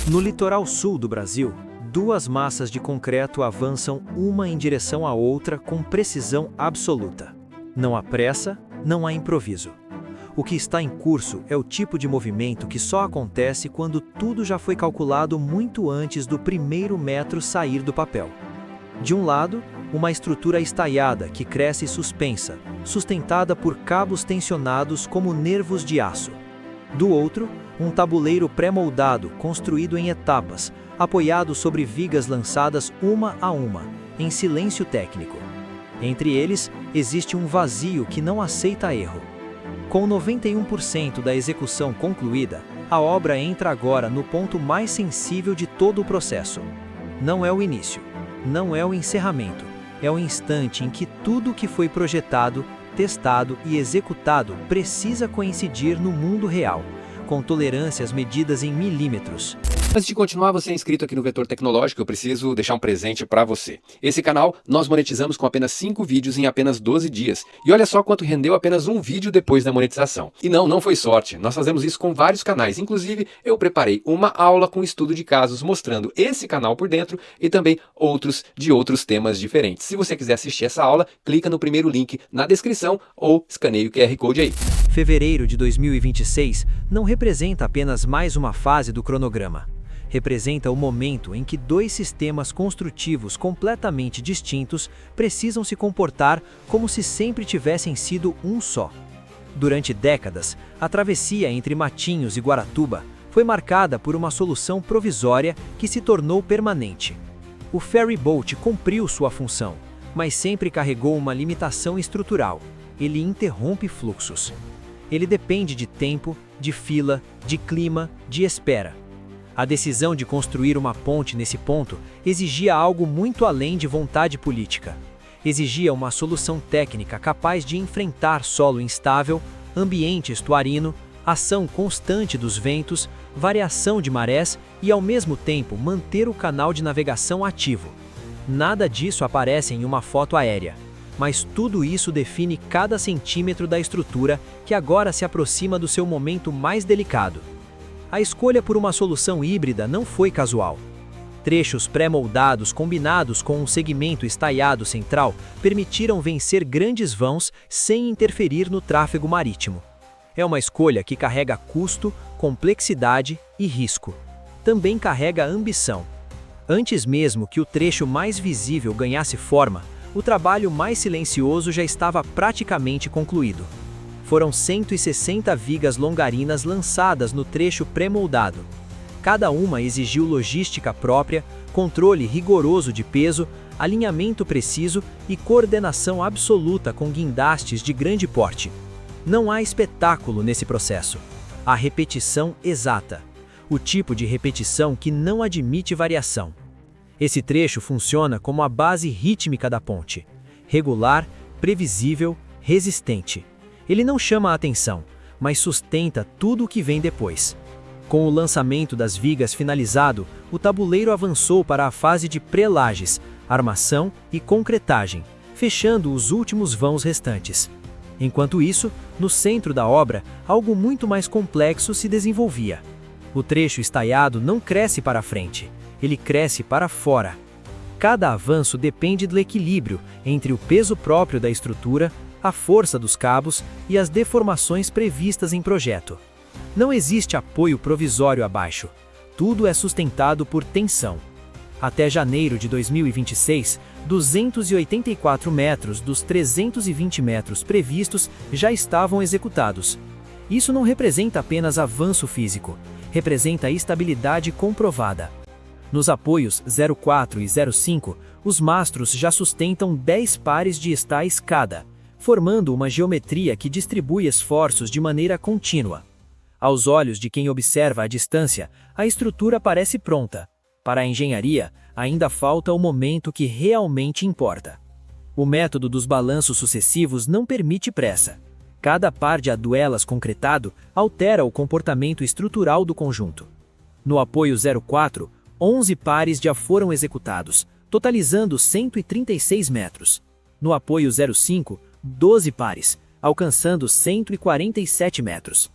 No litoral sul do Brasil, duas massas de concreto avançam uma em direção à outra com precisão absoluta. Não há pressa, não há improviso. O que está em curso é o tipo de movimento que só acontece quando tudo já foi calculado muito antes do primeiro metro sair do papel. De um lado, uma estrutura estaiada que cresce suspensa, sustentada por cabos tensionados como nervos de aço. Do outro, um tabuleiro pré-moldado construído em etapas, apoiado sobre vigas lançadas uma a uma, em silêncio técnico. Entre eles, existe um vazio que não aceita erro. Com 91% da execução concluída, a obra entra agora no ponto mais sensível de todo o processo. Não é o início, não é o encerramento, é o instante em que tudo que foi projetado, testado e executado precisa coincidir no mundo real, com tolerâncias medidas em milímetros. Antes de continuar, você é inscrito aqui no Vetor Tecnológico, eu preciso deixar um presente para você. Esse canal nós monetizamos com apenas 5 vídeos em apenas 12 dias. E olha só quanto rendeu apenas um vídeo depois da monetização. E não foi sorte, nós fazemos isso com vários canais. Inclusive, eu preparei uma aula com estudo de casos mostrando esse canal por dentro e também outros de outros temas diferentes. Se você quiser assistir essa aula, clica no primeiro link na descrição ou escaneie o QR Code aí. Fevereiro de 2026 não representa apenas mais uma fase do cronograma. Representa o momento em que dois sistemas construtivos completamente distintos precisam se comportar como se sempre tivessem sido um só. Durante décadas, a travessia entre Matinhos e Guaratuba foi marcada por uma solução provisória que se tornou permanente. O ferry boat cumpriu sua função, mas sempre carregou uma limitação estrutural. Ele interrompe fluxos. Ele depende de tempo, de fila, de clima, de espera. A decisão de construir uma ponte nesse ponto exigia algo muito além de vontade política. Exigia uma solução técnica capaz de enfrentar solo instável, ambiente estuarino, ação constante dos ventos, variação de marés e, ao mesmo tempo, manter o canal de navegação ativo. Nada disso aparece em uma foto aérea, mas tudo isso define cada centímetro da estrutura que agora se aproxima do seu momento mais delicado. A escolha por uma solução híbrida não foi casual. Trechos pré-moldados combinados com um segmento estaiado central permitiram vencer grandes vãos sem interferir no tráfego marítimo. É uma escolha que carrega custo, complexidade e risco. Também carrega ambição. Antes mesmo que o trecho mais visível ganhasse forma, o trabalho mais silencioso já estava praticamente concluído. Foram 160 vigas longarinas lançadas no trecho pré-moldado. Cada uma exigiu logística própria, controle rigoroso de peso, alinhamento preciso e coordenação absoluta com guindastes de grande porte. Não há espetáculo nesse processo. Há repetição exata. O tipo de repetição que não admite variação. Esse trecho funciona como a base rítmica da ponte. Regular, previsível, resistente. Ele não chama a atenção, mas sustenta tudo o que vem depois. Com o lançamento das vigas finalizado, o tabuleiro avançou para a fase de pré-lajes, armação e concretagem, fechando os últimos vãos restantes. Enquanto isso, no centro da obra, algo muito mais complexo se desenvolvia. O trecho estaiado não cresce para frente, ele cresce para fora. Cada avanço depende do equilíbrio entre o peso próprio da estrutura, a força dos cabos e as deformações previstas em projeto. Não existe apoio provisório abaixo. Tudo é sustentado por tensão. Até janeiro de 2026, 284 metros dos 320 metros previstos já estavam executados. Isso não representa apenas avanço físico, representa estabilidade comprovada. Nos apoios 04 e 05, os mastros já sustentam 10 pares de estais cada, formando uma geometria que distribui esforços de maneira contínua. Aos olhos de quem observa à distância, a estrutura parece pronta. Para a engenharia, ainda falta o momento que realmente importa. O método dos balanços sucessivos não permite pressa. Cada par de aduelas concretado altera o comportamento estrutural do conjunto. No apoio 04, 11 pares já foram executados, totalizando 136 metros. No apoio 05, 12 pares, alcançando 147 metros.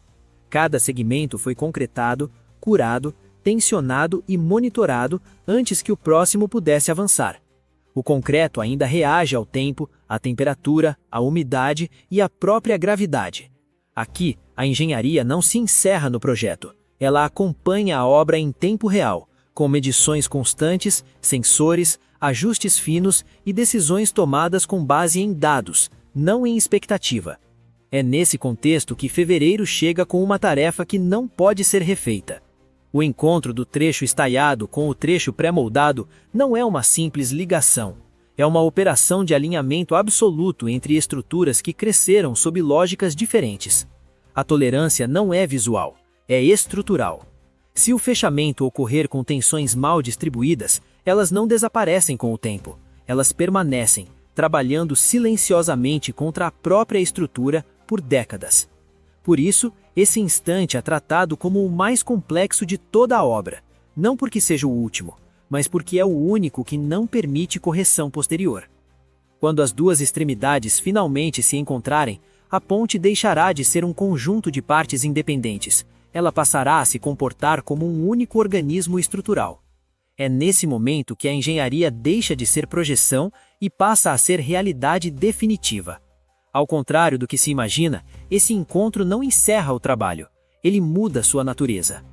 Cada segmento foi concretado, curado, tensionado e monitorado antes que o próximo pudesse avançar. O concreto ainda reage ao tempo, à temperatura, à umidade e à própria gravidade. Aqui, a engenharia não se encerra no projeto, ela acompanha a obra em tempo real, com medições constantes, sensores, ajustes finos e decisões tomadas com base em dados, não em expectativa. É nesse contexto que fevereiro chega com uma tarefa que não pode ser refeita. O encontro do trecho estaiado com o trecho pré-moldado não é uma simples ligação. É uma operação de alinhamento absoluto entre estruturas que cresceram sob lógicas diferentes. A tolerância não é visual, é estrutural. Se o fechamento ocorrer com tensões mal distribuídas, elas não desaparecem com o tempo. Elas permanecem, trabalhando silenciosamente contra a própria estrutura por décadas. Por isso, esse instante é tratado como o mais complexo de toda a obra, não porque seja o último, mas porque é o único que não permite correção posterior. Quando as duas extremidades finalmente se encontrarem, a ponte deixará de ser um conjunto de partes independentes, ela passará a se comportar como um único organismo estrutural. É nesse momento que a engenharia deixa de ser projeção e passa a ser realidade definitiva. Ao contrário do que se imagina, esse encontro não encerra o trabalho, ele muda sua natureza.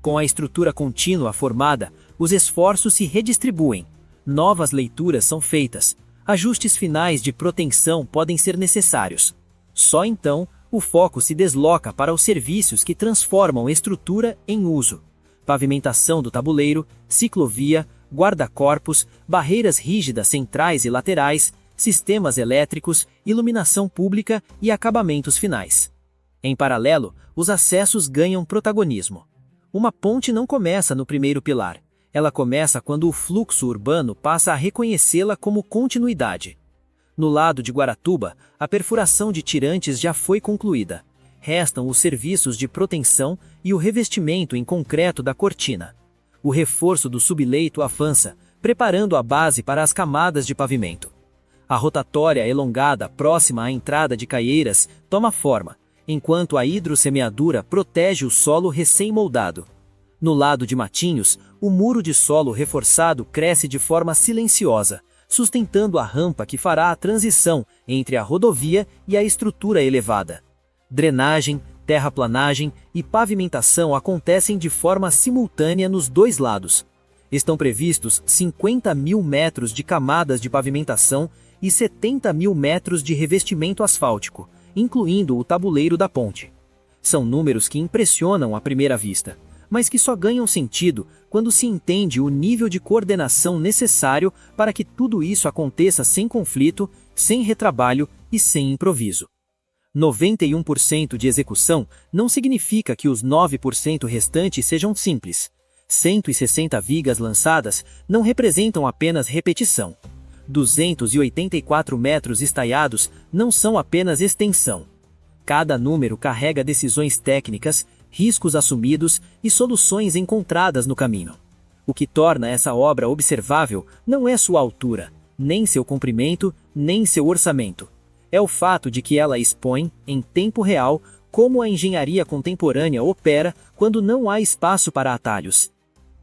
Com a estrutura contínua formada, os esforços se redistribuem, novas leituras são feitas, ajustes finais de proteção podem ser necessários. Só então, o foco se desloca para os serviços que transformam estrutura em uso. Pavimentação do tabuleiro, ciclovia, guarda-corpos, barreiras rígidas centrais e laterais, sistemas elétricos, iluminação pública e acabamentos finais. Em paralelo, os acessos ganham protagonismo. Uma ponte não começa no primeiro pilar, ela começa quando o fluxo urbano passa a reconhecê-la como continuidade. No lado de Guaratuba, a perfuração de tirantes já foi concluída. Restam os serviços de proteção e o revestimento em concreto da cortina. O reforço do subleito avança, preparando a base para as camadas de pavimento. A rotatória elongada próxima à entrada de Caieiras toma forma, enquanto a hidrossemeadura protege o solo recém-moldado. No lado de Matinhos, o muro de solo reforçado cresce de forma silenciosa, sustentando a rampa que fará a transição entre a rodovia e a estrutura elevada. Drenagem, terraplanagem e pavimentação acontecem de forma simultânea nos dois lados. Estão previstos 50 mil metros de camadas de pavimentação e 70 mil metros de revestimento asfáltico, incluindo o tabuleiro da ponte. São números que impressionam à primeira vista, mas que só ganham sentido quando se entende o nível de coordenação necessário para que tudo isso aconteça sem conflito, sem retrabalho e sem improviso. 91% de execução não significa que os 9% restantes sejam simples. 160 vigas lançadas não representam apenas repetição. 284 metros estaiados não são apenas extensão. Cada número carrega decisões técnicas, riscos assumidos e soluções encontradas no caminho. O que torna essa obra observável não é sua altura, nem seu comprimento, nem seu orçamento. É o fato de que ela expõe, em tempo real, como a engenharia contemporânea opera quando não há espaço para atalhos.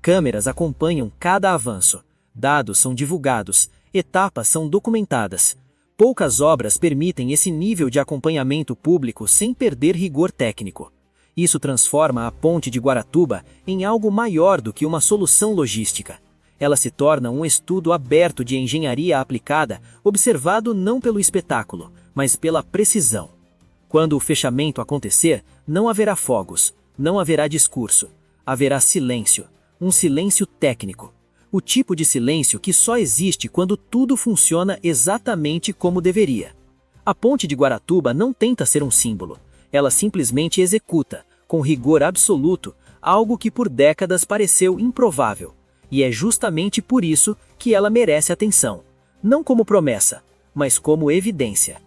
Câmeras acompanham cada avanço, dados são divulgados, etapas são documentadas. Poucas obras permitem esse nível de acompanhamento público sem perder rigor técnico. Isso transforma a ponte de Guaratuba em algo maior do que uma solução logística. Ela se torna um estudo aberto de engenharia aplicada, observado não pelo espetáculo, mas pela precisão. Quando o fechamento acontecer, não haverá fogos, não haverá discurso, haverá silêncio, um silêncio técnico. O tipo de silêncio que só existe quando tudo funciona exatamente como deveria. A ponte de Guaratuba não tenta ser um símbolo, ela simplesmente executa, com rigor absoluto, algo que por décadas pareceu improvável. E é justamente por isso que ela merece atenção, não como promessa, mas como evidência.